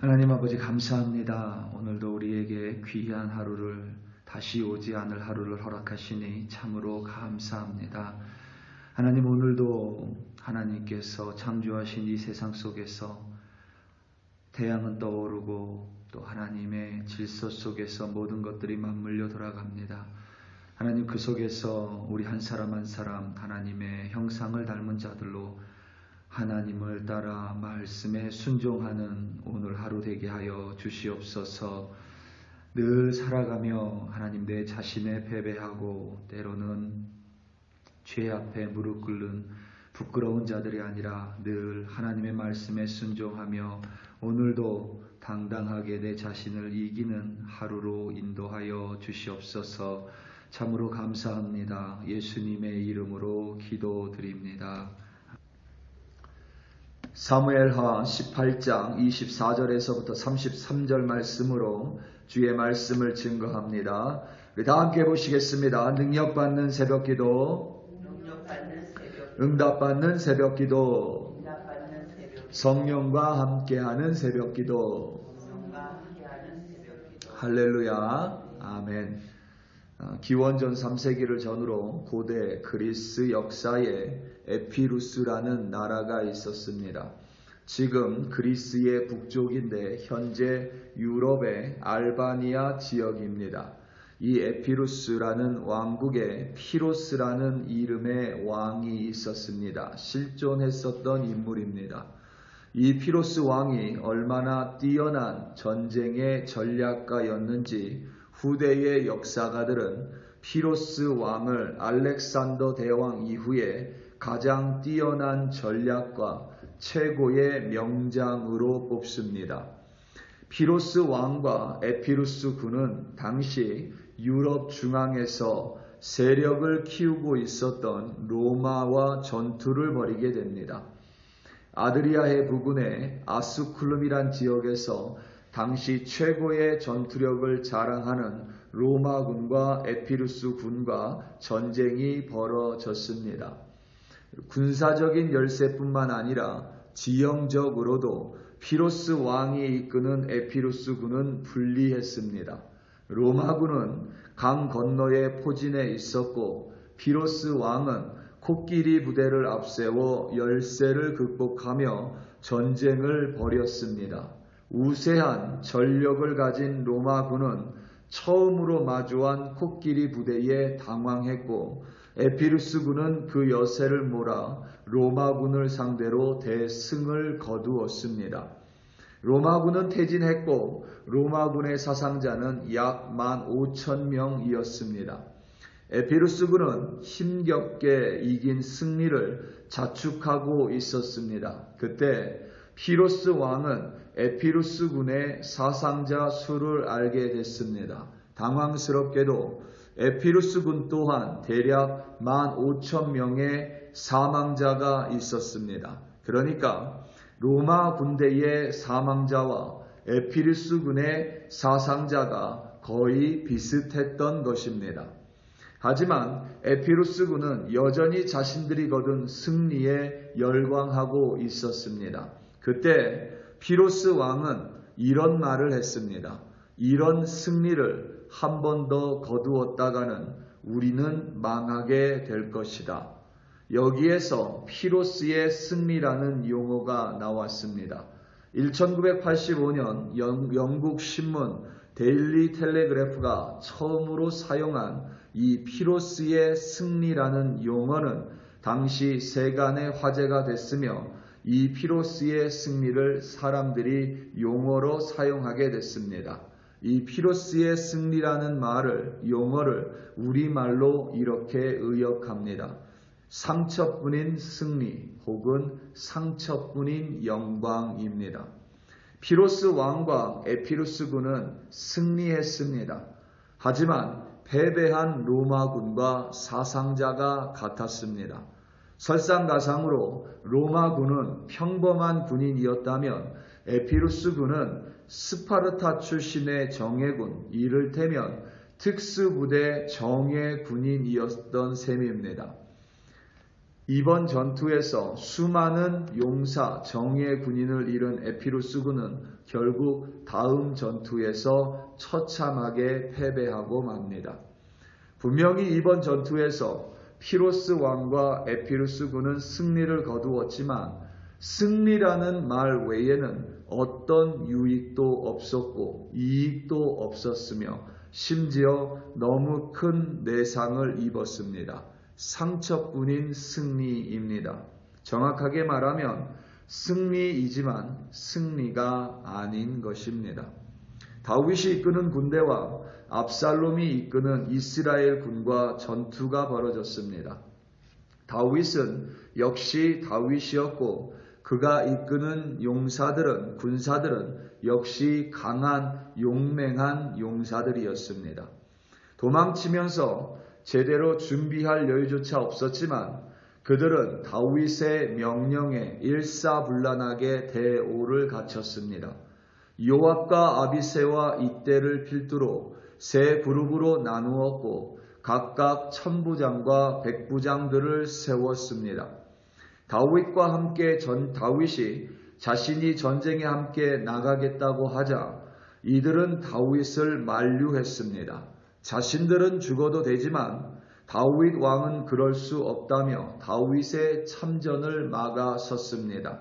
하나님 아버지 감사합니다. 오늘도 우리에게 귀한 하루를 다시 오지 않을 하루를 허락하시니 참으로 감사합니다. 하나님 오늘도 하나님께서 창조하신 이 세상 속에서 태양은 떠오르고 또 하나님의 질서 속에서 모든 것들이 맞물려 돌아갑니다. 하나님 그 속에서 우리 한 사람 한 사람 하나님의 형상을 닮은 자들로 하나님을 따라 말씀에 순종하는 오늘 하루 되게 하여 주시옵소서. 늘 살아가며 하나님 내 자신에 패배하고 때로는 죄 앞에 무릎 꿇는 부끄러운 자들이 아니라 늘 하나님의 말씀에 순종하며 오늘도 당당하게 내 자신을 이기는 하루로 인도하여 주시옵소서. 참으로 감사합니다. 예수님의 이름으로 기도드립니다. 사무엘하 18장 24절에서부터 33절 말씀으로 주의 말씀을 증거합니다. 우리 다 함께 보시겠습니다. 능력받는 새벽기도, 응답받는 새벽기도, 성령과 함께하는 새벽기도. 할렐루야. 아멘. 기원전 3세기를 전후로 고대 그리스 역사에 에피루스라는 나라가 있었습니다. 지금 그리스의 북쪽인데 현재 유럽의 알바니아 지역입니다. 이 에피루스라는 왕국에 피로스라는 이름의 왕이 있었습니다. 실존했었던 인물입니다. 이 피로스 왕이 얼마나 뛰어난 전쟁의 전략가였는지 후대의 역사가들은 피로스 왕을 알렉산더 대왕 이후에 가장 뛰어난 전략과 최고의 명장으로 뽑습니다. 피로스 왕과 에피루스 군은 당시 유럽 중앙에서 세력을 키우고 있었던 로마와 전투를 벌이게 됩니다. 아드리아해 부근의 아스쿨룸이란 지역에서 당시 최고의 전투력을 자랑하는 로마군과 에피루스 군과 전쟁이 벌어졌습니다. 군사적인 열세뿐만 아니라 지형적으로도 피로스 왕이 이끄는 에피루스 군은 불리했습니다. 로마군은 강 건너에 포진해 있었고 피로스 왕은 코끼리 부대를 앞세워 열세를 극복하며 전쟁을 벌였습니다. 우세한 전력을 가진 로마군은 처음으로 마주한 코끼리 부대에 당황했고 에피루스군은 그 여세를 몰아 로마군을 상대로 대승을 거두었습니다. 로마군은 퇴진했고 로마군의 사상자는 약 15,000명이었습니다. 에피루스군은 힘겹게 이긴 승리를 자축하고 있었습니다. 그때 피로스 왕은 에피루스군의 사상자 수를 알게 됐습니다. 당황스럽게도 에피루스군 또한 대략 15,000명의 사망자가 있었습니다. 그러니까 로마 군대의 사망자와 에피루스군의 사상자가 거의 비슷했던 것입니다. 하지만 에피루스군은 여전히 자신들이 거둔 승리에 열광하고 있었습니다. 그때 피로스 왕은 이런 말을 했습니다. 이런 승리를 한 번 더 거두었다가는 우리는 망하게 될 것이다. 여기에서 피로스의 승리라는 용어가 나왔습니다. 1985년 영국 신문 데일리 텔레그래프가 처음으로 사용한 이 피로스의 승리라는 용어는 당시 세간의 화제가 됐으며 이 피로스의 승리를 사람들이 용어로 사용하게 됐습니다. 이 피로스의 승리라는 용어를 우리말로 이렇게 의역합니다. 상처뿐인 승리 혹은 상처뿐인 영광입니다. 피로스 왕과 에피루스 군은 승리했습니다. 하지만 패배한 로마군과 사상자가 같았습니다. 설상가상으로 로마군은 평범한 군인이었다면 에피루스 군은 스파르타 출신의 정예군, 이를테면 특수부대 정예 군인이었던 셈입니다. 이번 전투에서 수많은 용사, 정예 군인을 잃은 에피루스군은 결국 다음 전투에서 처참하게 패배하고 맙니다. 분명히 이번 전투에서 피로스 왕과 에피루스 군은 승리를 거두었지만 승리라는 말 외에는 어떤 유익도 없었고 이익도 없었으며 심지어 너무 큰 내상을 입었습니다. 상처뿐인 승리입니다. 정확하게 말하면 승리이지만 승리가 아닌 것입니다. 다윗이 이끄는 군대와 압살롬이 이끄는 이스라엘 군과 전투가 벌어졌습니다. 다윗은 역시 다윗이었고 그가 이끄는 군사들은 역시 강한 용맹한 용사들이었습니다. 도망치면서 제대로 준비할 여유조차 없었지만 그들은 다윗의 명령에 일사불란하게 대오를 갖췄습니다. 요압과 아비새와 이떼를 필두로 세 그룹으로 나누었고 각각 천부장과 백부장들을 세웠습니다. 다윗과 함께 다윗이 자신이 전쟁에 함께 나가겠다고 하자 이들은 다윗을 만류했습니다. 자신들은 죽어도 되지만 다윗 왕은 그럴 수 없다며 다윗의 참전을 막아섰습니다.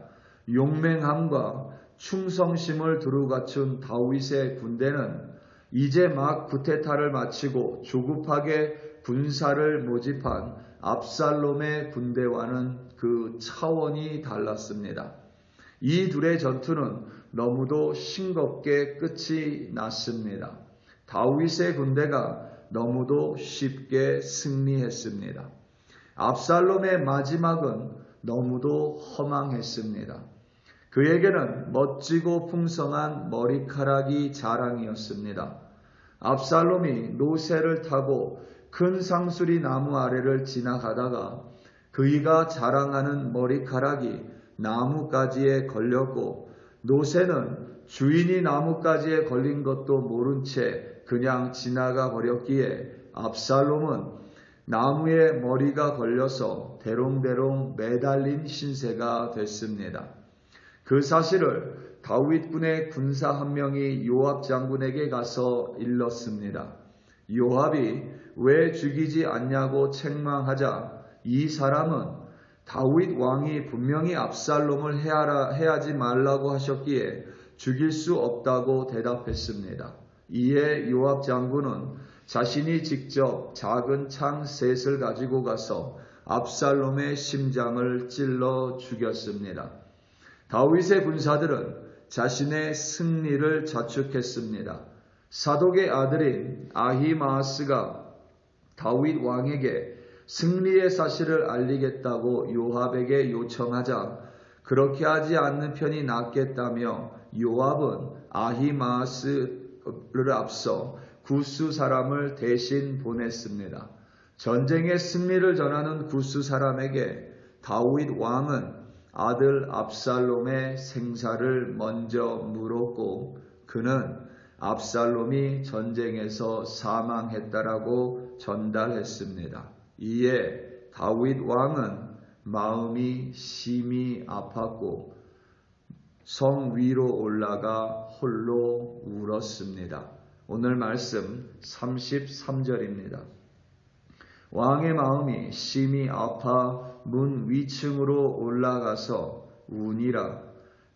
용맹함과 충성심을 두루 갖춘 다윗의 군대는 이제 막 쿠데타를 마치고 조급하게 군사를 모집한 압살롬의 군대와는 그 차원이 달랐습니다. 이 둘의 전투는 너무도 싱겁게 끝이 났습니다. 다윗의 군대가 너무도 쉽게 승리했습니다. 압살롬의 마지막은 너무도 허망했습니다. 그에게는 멋지고 풍성한 머리카락이 자랑이었습니다. 압살롬이 노새를 타고 큰 상수리 나무 아래를 지나가다가 그이가 자랑하는 머리카락이 나뭇가지에 걸렸고 노새는 주인이 나뭇가지에 걸린 것도 모른 채 그냥 지나가 버렸기에 압살롬은 나무에 머리가 걸려서 대롱대롱 매달린 신세가 됐습니다. 그 사실을 다윗군의 군사 한 명이 요압 장군에게 가서 일렀습니다. 요압이 왜 죽이지 않냐고 책망하자 이 사람은 다윗 왕이 분명히 압살롬을 해하지 말라고 하셨기에 죽일 수 없다고 대답했습니다. 이에 요압 장군은 자신이 직접 작은 창 셋을 가지고 가서 압살롬의 심장을 찔러 죽였습니다. 다윗의 군사들은 자신의 승리를 자축했습니다. 사독의 아들인 아히마아스가 다윗 왕에게 승리의 사실을 알리겠다고 요압에게 요청하자 그렇게 하지 않는 편이 낫겠다며 요압은 아히마아스를 앞서 구스 사람을 대신 보냈습니다. 전쟁의 승리를 전하는 구스 사람에게 다윗 왕은 아들 압살롬의 생사를 먼저 물었고 그는 압살롬이 전쟁에서 사망했다라고 전달했습니다. 이에 다윗 왕은 마음이 심히 아팠고 성 위로 올라가 홀로 울었습니다. 오늘 말씀 33절입니다. 왕의 마음이 심히 아파 문 위층으로 올라가서 우니라.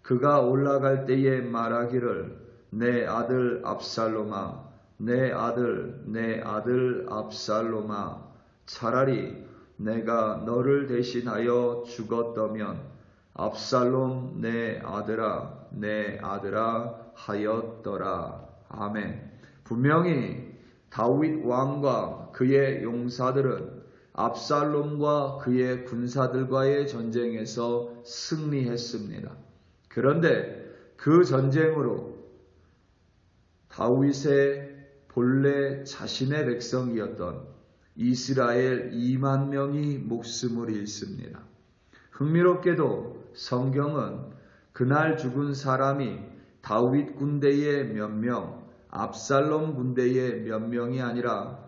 그가 올라갈 때에 말하기를 내 아들 압살롬아, 내 아들 압살롬아, 차라리 내가 너를 대신하여 죽었다면 압살롬 내 아들아 하였더라. 아멘. 분명히 다윗 왕과 그의 용사들은 압살롬과 그의 군사들과의 전쟁에서 승리했습니다. 그런데 그 전쟁으로 다윗의 본래 자신의 백성이었던 이스라엘 2만 명이 목숨을 잃습니다. 흥미롭게도 성경은 그날 죽은 사람이 다윗 군대의 몇 명, 압살롬 군대의 몇 명이 아니라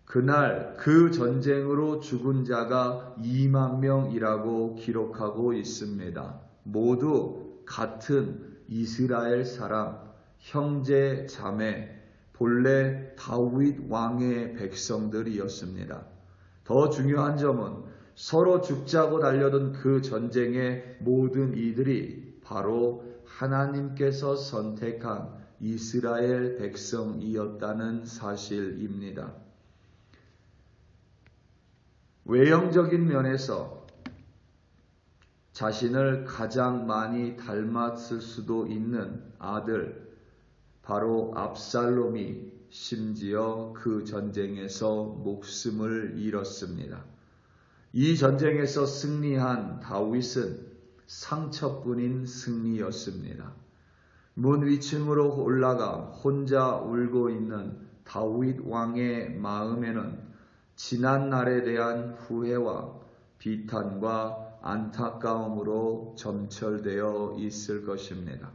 그날 그 전쟁으로 죽은 자가 2만 명이라고 기록하고 있습니다. 모두 같은 이스라엘 사람, 형제, 자매, 본래 다윗 왕의 백성들이었습니다. 더 중요한 점은 서로 죽자고 달려든 그 전쟁의 모든 이들이 바로 하나님께서 선택한 이스라엘 백성이었다는 사실입니다. 외형적인 면에서 자신을 가장 많이 닮았을 수도 있는 아들, 바로 압살롬이 심지어 그 전쟁에서 목숨을 잃었습니다. 이 전쟁에서 승리한 다윗은 상처뿐인 승리였습니다. 문 위층으로 올라가 혼자 울고 있는 다윗 왕의 마음에는 지난 날에 대한 후회와 비탄과 안타까움으로 점철되어 있을 것입니다.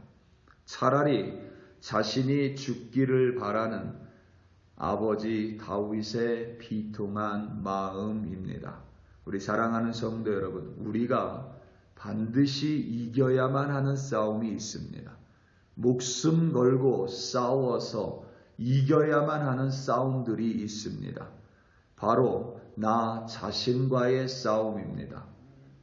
차라리 자신이 죽기를 바라는 아버지 다윗의 비통한 마음입니다. 우리 사랑하는 성도 여러분, 우리가 반드시 이겨야만 하는 싸움이 있습니다. 목숨 걸고 싸워서 이겨야만 하는 싸움들이 있습니다. 바로 나 자신과의 싸움입니다.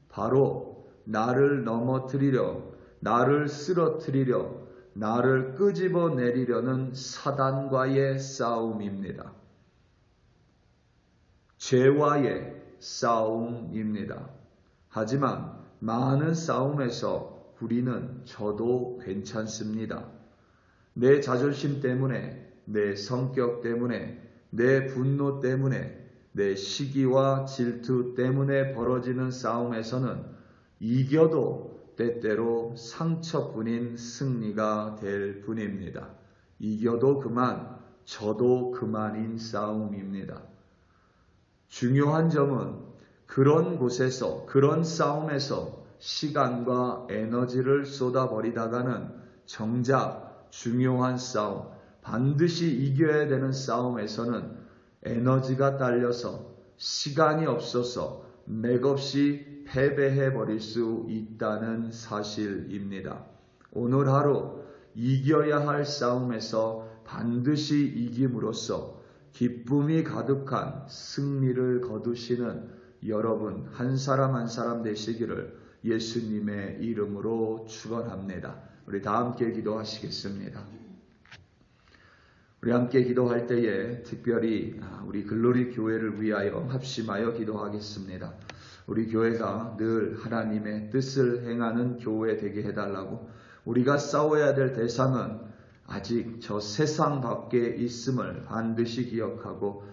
바로 나를 넘어뜨리려, 나를 쓰러뜨리려, 나를 끄집어내리려는 사단과의 싸움입니다. 죄와의 싸움입니다. 하지만 많은 싸움에서 우리는 저도 괜찮습니다. 내 자존심 때문에, 내 성격 때문에, 내 분노 때문에, 내 시기와 질투 때문에 벌어지는 싸움에서는 이겨도 때때로 상처뿐인 승리가 될 뿐입니다. 이겨도 그만, 져도 그만인 싸움입니다. 중요한 점은 그런 곳에서, 그런 싸움에서 시간과 에너지를 쏟아버리다가는 정작 중요한 싸움, 반드시 이겨야 되는 싸움에서는 에너지가 딸려서 시간이 없어서 맥없이 패배해버릴 수 있다는 사실입니다. 오늘 하루 이겨야 할 싸움에서 반드시 이김으로써 기쁨이 가득한 승리를 거두시는 여러분 한 사람 한 사람 되시기를 예수님의 이름으로 축원합니다. 우리 다 함께 기도하시겠습니다. 우리 함께 기도할 때에 특별히 우리 글로리 교회를 위하여 합심하여 기도하겠습니다. 우리 교회가 늘 하나님의 뜻을 행하는 교회 되게 해달라고, 우리가 싸워야 될 대상은 아직 저 세상 밖에 있음을 반드시 기억하고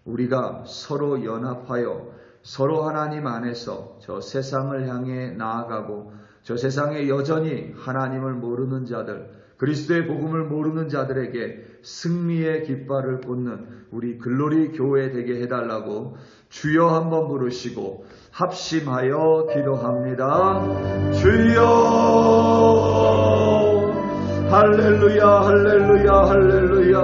우리가 서로 연합하여 서로 하나님 안에서 저 세상을 향해 나아가고 저 세상에 여전히 하나님을 모르는 자들, 그리스도의 복음을 모르는 자들에게 승리의 깃발을 꽂는 우리 글로리 교회 되게 해달라고 주여 한번 부르시고 합심하여 기도합니다. 주여, 할렐루야, 할렐루야, 할렐루야.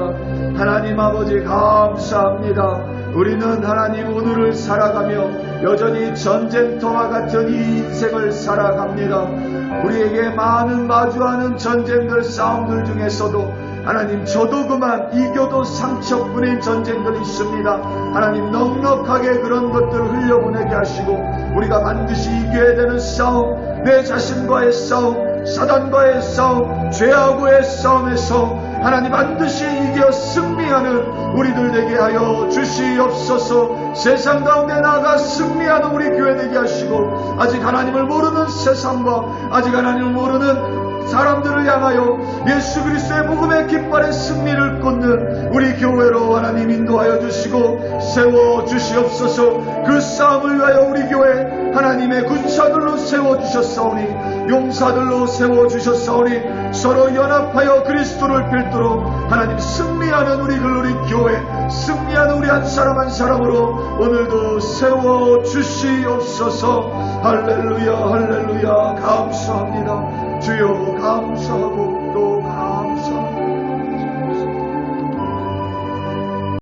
하나님 아버지 감사합니다. 우리는 하나님 오늘을 살아가며 여전히 전쟁터와 같은 이 인생을 살아갑니다. 우리에게 많은 마주하는 전쟁들, 싸움들 중에서도 하나님 저도 그만 이겨도 상처뿐인 전쟁들이 있습니다. 하나님 넉넉하게 그런 것들을 흘려보내게 하시고 우리가 반드시 이겨야 되는 싸움, 내 자신과의 싸움, 사단과의 싸움, 죄하고의 싸움에서 하나님 반드시 이겨 승리하는 우리들 되게 하여 주시옵소서. 세상 가운데 나아가 승리하는 우리 교회 되게 하시고 아직 하나님을 모르는 세상과 아직 하나님을 모르는 사람들을 향하여 예수 그리스도의 복음의 깃발의 승리를 꽂는 우리 교회로 하나님 인도하여 주시고 세워주시옵소서. 그 싸움을 위하여 우리 교회 하나님의 군사들로 세워주셨사오니, 용사들로 세워주셨사오니, 서로 연합하여 그리스도를 필두로 하나님 승리하는 우리 글로리 교회, 승리하는 우리 한 사람 한 사람으로 오늘도 세워주시옵소서. 할렐루야, 할렐루야. 감사합니다. 주여 감사하고